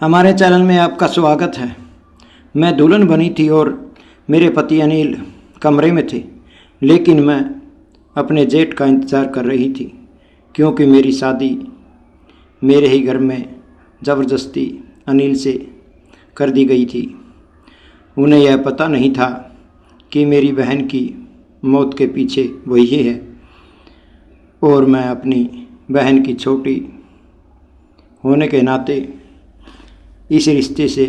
हमारे चैनल में आपका स्वागत है। मैं दुल्हन बनी थी और मेरे पति अनिल कमरे में थे, लेकिन मैं अपने जेठ का इंतज़ार कर रही थी क्योंकि मेरी शादी मेरे ही घर में ज़बरदस्ती अनिल से कर दी गई थी। उन्हें यह पता नहीं था कि मेरी बहन की मौत के पीछे वही है और मैं अपनी बहन की छोटी होने के नाते इस रिश्ते से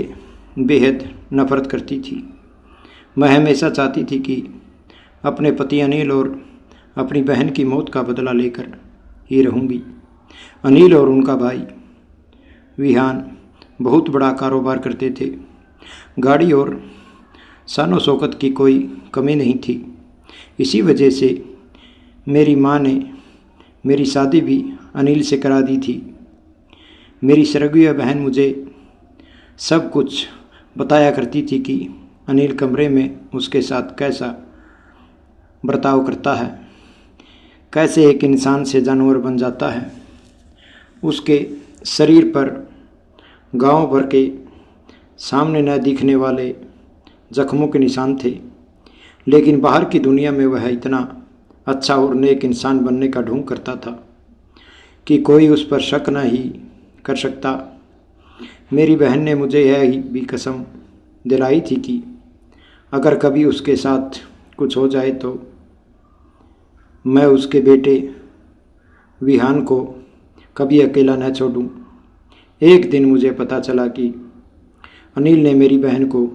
बेहद नफ़रत करती थी। मैं हमेशा चाहती थी कि अपने पति अनिल और अपनी बहन की मौत का बदला लेकर ही रहूँगी। अनिल और उनका भाई विहान बहुत बड़ा कारोबार करते थे। गाड़ी और शानो शौकत की कोई कमी नहीं थी। इसी वजह से मेरी माँ ने मेरी शादी भी अनिल से करा दी थी। मेरी स्वर्गीय बहन मुझे सब कुछ बताया करती थी कि अनिल कमरे में उसके साथ कैसा बर्ताव करता है, कैसे एक इंसान से जानवर बन जाता है। उसके शरीर पर गांव भर के सामने न दिखने वाले जख्मों के निशान थे, लेकिन बाहर की दुनिया में वह इतना अच्छा और नेक इंसान बनने का ढोंग करता था कि कोई उस पर शक न ही कर सकता। मेरी बहन ने मुझे यह भी कसम दिलाई थी कि अगर कभी उसके साथ कुछ हो जाए तो मैं उसके बेटे विहान को कभी अकेला न छोड़ूं। एक दिन मुझे पता चला कि अनिल ने मेरी बहन को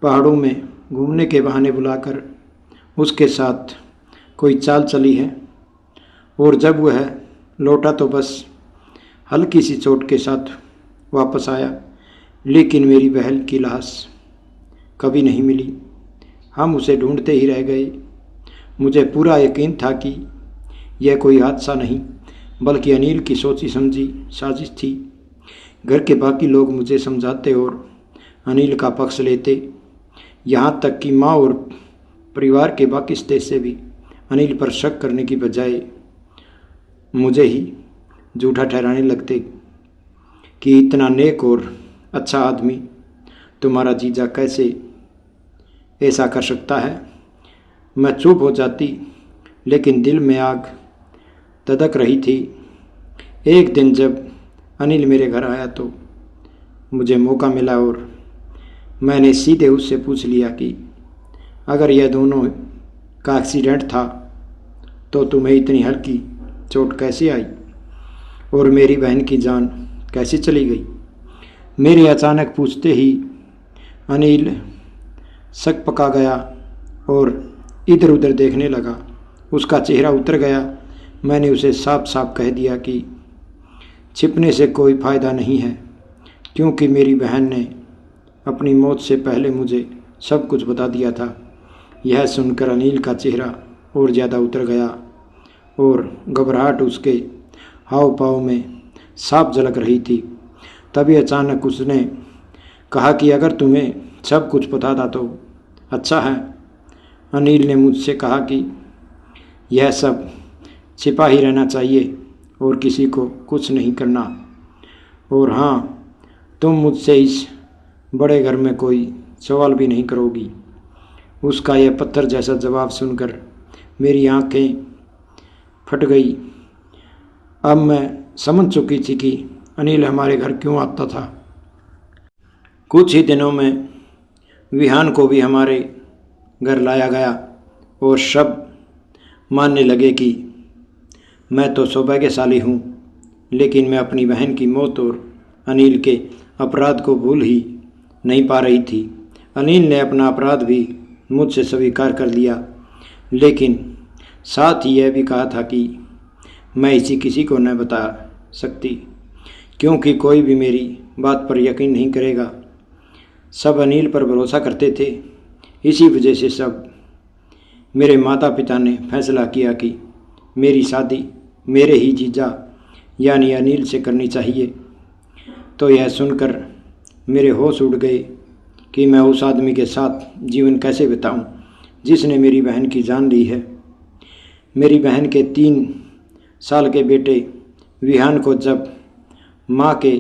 पहाड़ों में घूमने के बहाने बुलाकर उसके साथ कोई चाल चली है और जब वह लौटा तो बस हल्की सी चोट के साथ वापस आया, लेकिन मेरी बहन की लाश कभी नहीं मिली। हम उसे ढूंढते ही रह गए। मुझे पूरा यकीन था कि यह कोई हादसा नहीं बल्कि अनिल की सोची समझी साजिश थी। घर के बाकी लोग मुझे समझाते और अनिल का पक्ष लेते, यहाँ तक कि माँ और परिवार के बाकी सदस्य भी अनिल पर शक करने की बजाय मुझे ही झूठा ठहराने लगते कि इतना नेक और अच्छा आदमी तुम्हारा जीजा कैसे ऐसा कर सकता है। मैं चुप हो जाती, लेकिन दिल में आग धधक रही थी। एक दिन जब अनिल मेरे घर आया तो मुझे मौका मिला और मैंने सीधे उससे पूछ लिया कि अगर यह दोनों का एक्सीडेंट था तो तुम्हें इतनी हल्की चोट कैसे आई और मेरी बहन की जान कैसे चली गई। मेरे अचानक पूछते ही अनिल शक पका गया और इधर उधर देखने लगा। उसका चेहरा उतर गया। मैंने उसे साफ साफ कह दिया कि छिपने से कोई फ़ायदा नहीं है, क्योंकि मेरी बहन ने अपनी मौत से पहले मुझे सब कुछ बता दिया था। यह सुनकर अनिल का चेहरा और ज़्यादा उतर गया और घबराहट उसके हाव पाव में साफ झलक रही थी। तभी अचानक उसने कहा कि अगर तुम्हें सब कुछ पता था तो अच्छा है। अनिल ने मुझसे कहा कि यह सब छिपा ही रहना चाहिए और किसी को कुछ नहीं करना। और हाँ, तुम मुझसे इस बड़े घर में कोई सवाल भी नहीं करोगी। उसका यह पत्थर जैसा जवाब सुनकर मेरी आंखें फट गई। अब मैं समझ चुकी थी कि अनिल हमारे घर क्यों आता था। कुछ ही दिनों में विहान को भी हमारे घर लाया गया और सब मानने लगे कि मैं तो सौभाग्यशाली हूँ, लेकिन मैं अपनी बहन की मौत और अनिल के अपराध को भूल ही नहीं पा रही थी। अनिल ने अपना अपराध भी मुझसे स्वीकार कर लिया, लेकिन साथ ही यह भी कहा था कि मैं इसे किसी को न बता सकती, क्योंकि कोई भी मेरी बात पर यकीन नहीं करेगा। सब अनिल पर भरोसा करते थे। इसी वजह से सब मेरे माता पिता ने फैसला किया कि मेरी शादी मेरे ही जीजा यानी अनिल से करनी चाहिए। तो यह सुनकर मेरे होश उड़ गए कि मैं उस आदमी के साथ जीवन कैसे बिताऊं जिसने मेरी बहन की जान ली है। मेरी बहन के 3 साल के बेटे विहान को जब माँ के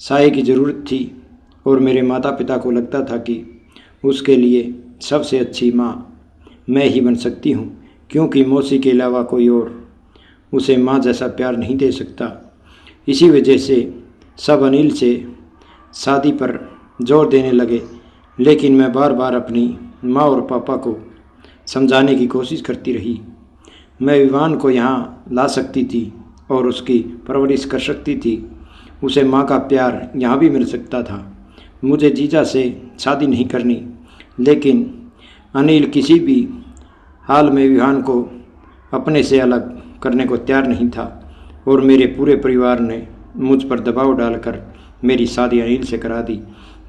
साये की ज़रूरत थी और मेरे माता पिता को लगता था कि उसके लिए सबसे अच्छी माँ मैं ही बन सकती हूँ, क्योंकि मौसी के अलावा कोई और उसे माँ जैसा प्यार नहीं दे सकता। इसी वजह से सब अनिल से शादी पर जोर देने लगे, लेकिन मैं बार बार अपनी माँ और पापा को समझाने की कोशिश करती रही। मैं विवान को यहाँ ला सकती थी और उसकी परवरिश कर सकती थी, उसे माँ का प्यार यहाँ भी मिल सकता था। मुझे जीजा से शादी नहीं करनी, लेकिन अनिल किसी भी हाल में विवान को अपने से अलग करने को तैयार नहीं था और मेरे पूरे परिवार ने मुझ पर दबाव डालकर मेरी शादी अनिल से करा दी।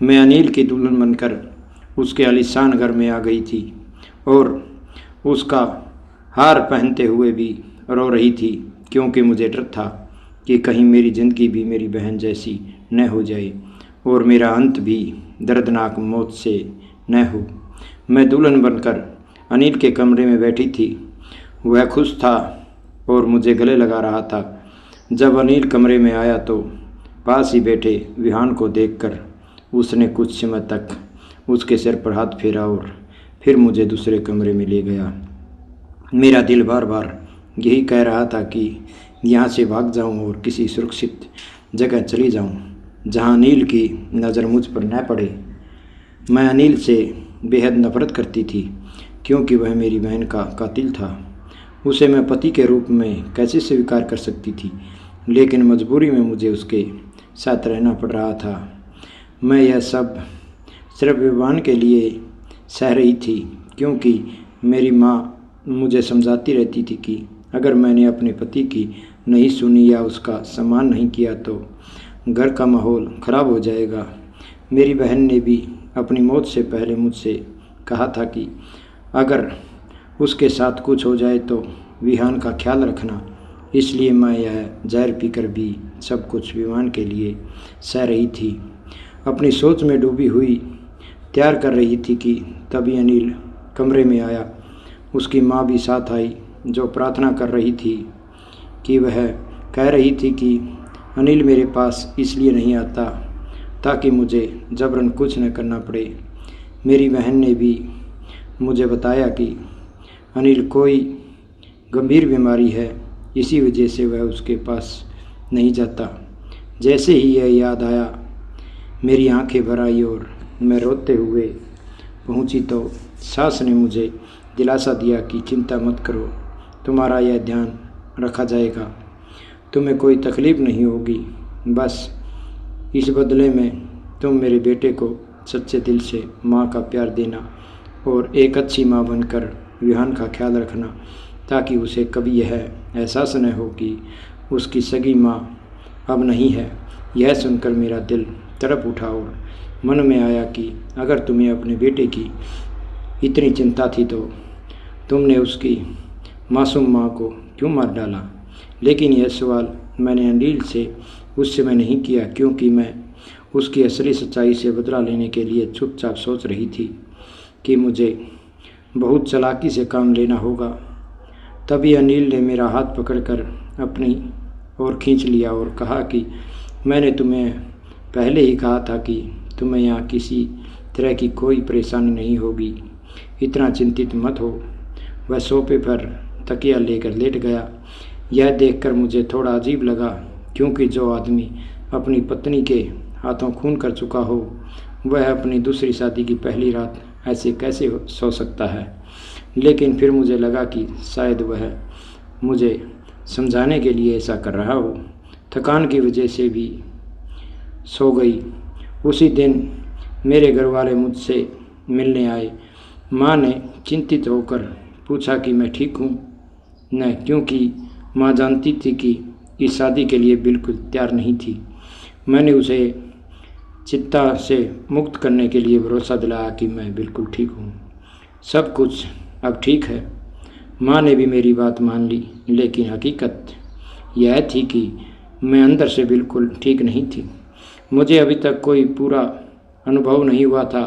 मैं अनिल की दुल्हन बनकर उसके आलीशान घर में आ गई थी और उसका हार पहनते हुए भी रो रही थी, क्योंकि मुझे डर था कि कहीं मेरी ज़िंदगी भी मेरी बहन जैसी न हो जाए और मेरा अंत भी दर्दनाक मौत से न हो। मैं दुल्हन बनकर अनिल के कमरे में बैठी थी। वह खुश था और मुझे गले लगा रहा था। जब अनिल कमरे में आया तो पास ही बैठे विहान को देखकर उसने कुछ समय तक उसके सिर पर हाथ फेरा और फिर मुझे दूसरे कमरे में ले गया। मेरा दिल बार बार यही कह रहा था कि यहाँ से भाग जाऊँ और किसी सुरक्षित जगह चली जाऊँ जहाँ अनिल की नज़र मुझ पर न पड़े। मैं अनिल से बेहद नफरत करती थी, क्योंकि वह मेरी बहन का कातिल था। उसे मैं पति के रूप में कैसे स्वीकार कर सकती थी, लेकिन मजबूरी में मुझे उसके साथ रहना पड़ रहा था। मैं यह सब सिर्फ विवान के लिए सह रही थी, क्योंकि मेरी माँ मुझे समझाती रहती थी कि अगर मैंने अपने पति की नहीं सुनी या उसका सम्मान नहीं किया तो घर का माहौल ख़राब हो जाएगा। मेरी बहन ने भी अपनी मौत से पहले मुझसे कहा था कि अगर उसके साथ कुछ हो जाए तो विहान का ख्याल रखना। इसलिए मैं यह जहर पीकर भी सब कुछ विहान के लिए सह रही थी। अपनी सोच में डूबी हुई तैयार कर रही थी कि तभी अनिल कमरे में आया। उसकी माँ भी साथ आई, जो प्रार्थना कर रही थी कि वह कह रही थी कि अनिल मेरे पास इसलिए नहीं आता ताकि मुझे जबरन कुछ न करना पड़े। मेरी बहन ने भी मुझे बताया कि अनिल कोई गंभीर बीमारी है, इसी वजह से वह उसके पास नहीं जाता। जैसे ही यह याद आया मेरी आंखें भर आई और मैं रोते हुए पहुंची तो सास ने मुझे दिलासा दिया कि चिंता मत करो, तुम्हारा यह ध्यान रखा जाएगा, तुम्हें कोई तकलीफ़ नहीं होगी। बस इस बदले में तुम मेरे बेटे को सच्चे दिल से माँ का प्यार देना और एक अच्छी माँ बनकर विहान का ख्याल रखना, ताकि उसे कभी यह एहसास न हो कि उसकी सगी माँ अब नहीं है। यह सुनकर मेरा दिल तड़प उठा और मन में आया कि अगर तुम्हें अपने बेटे की इतनी चिंता थी तो तुमने उसकी मासूम माँ को क्यों मार डाला। लेकिन यह सवाल मैंने अनिल से उस समय नहीं किया, क्योंकि मैं उसकी असली सच्चाई से बदला लेने के लिए चुपचाप सोच रही थी कि मुझे बहुत चालाकी से काम लेना होगा। तभी अनिल ने मेरा हाथ पकड़कर अपनी ओर खींच लिया और कहा कि मैंने तुम्हें पहले ही कहा था कि तुम्हें यहाँ किसी तरह की कोई परेशानी नहीं होगी, इतना चिंतित मत हो। वह सोफे पर तकिया लेकर लेट गया। यह देखकर मुझे थोड़ा अजीब लगा, क्योंकि जो आदमी अपनी पत्नी के हाथों खून कर चुका हो वह अपनी दूसरी शादी की पहली रात ऐसे कैसे सो सकता है। लेकिन फिर मुझे लगा कि शायद वह मुझे समझाने के लिए ऐसा कर रहा हो। थकान की वजह से भी सो गई। उसी दिन मेरे घर वाले मुझसे मिलने आए। माँ ने चिंतित होकर पूछा कि मैं ठीक हूँ न, क्योंकि माँ जानती थी कि इस शादी के लिए बिल्कुल तैयार नहीं थी। मैंने उसे चिंता से मुक्त करने के लिए भरोसा दिलाया कि मैं बिल्कुल ठीक हूँ, सब कुछ अब ठीक है। माँ ने भी मेरी बात मान ली, लेकिन हकीकत यह थी कि मैं अंदर से बिल्कुल ठीक नहीं थी। मुझे अभी तक कोई पूरा अनुभव नहीं हुआ था,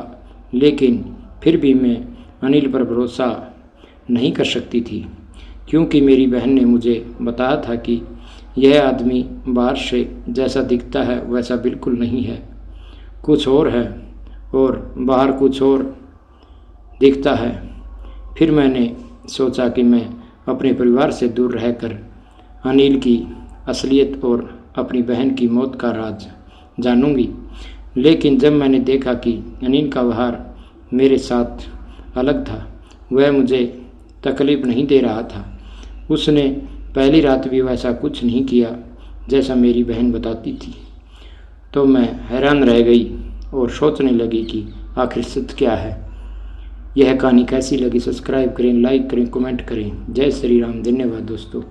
लेकिन फिर भी मैं अनिल पर भरोसा नहीं कर सकती थी, क्योंकि मेरी बहन ने मुझे बताया था कि यह आदमी बाहर से जैसा दिखता है वैसा बिल्कुल नहीं है, कुछ और है और बाहर कुछ और दिखता है। फिर मैंने सोचा कि मैं अपने परिवार से दूर रहकर अनिल की असलियत और अपनी बहन की मौत का राज जानूंगी। लेकिन जब मैंने देखा कि अनिल का व्यवहार मेरे साथ अलग था, वह मुझे तकलीफ़ नहीं दे रहा था, उसने पहली रात भी वैसा कुछ नहीं किया जैसा मेरी बहन बताती थी, तो मैं हैरान रह गई और सोचने लगी कि आखिर सत्य क्या है। यह कहानी कैसी लगी सब्सक्राइब करें, लाइक करें, कमेंट करें। जय श्री राम। धन्यवाद दोस्तों।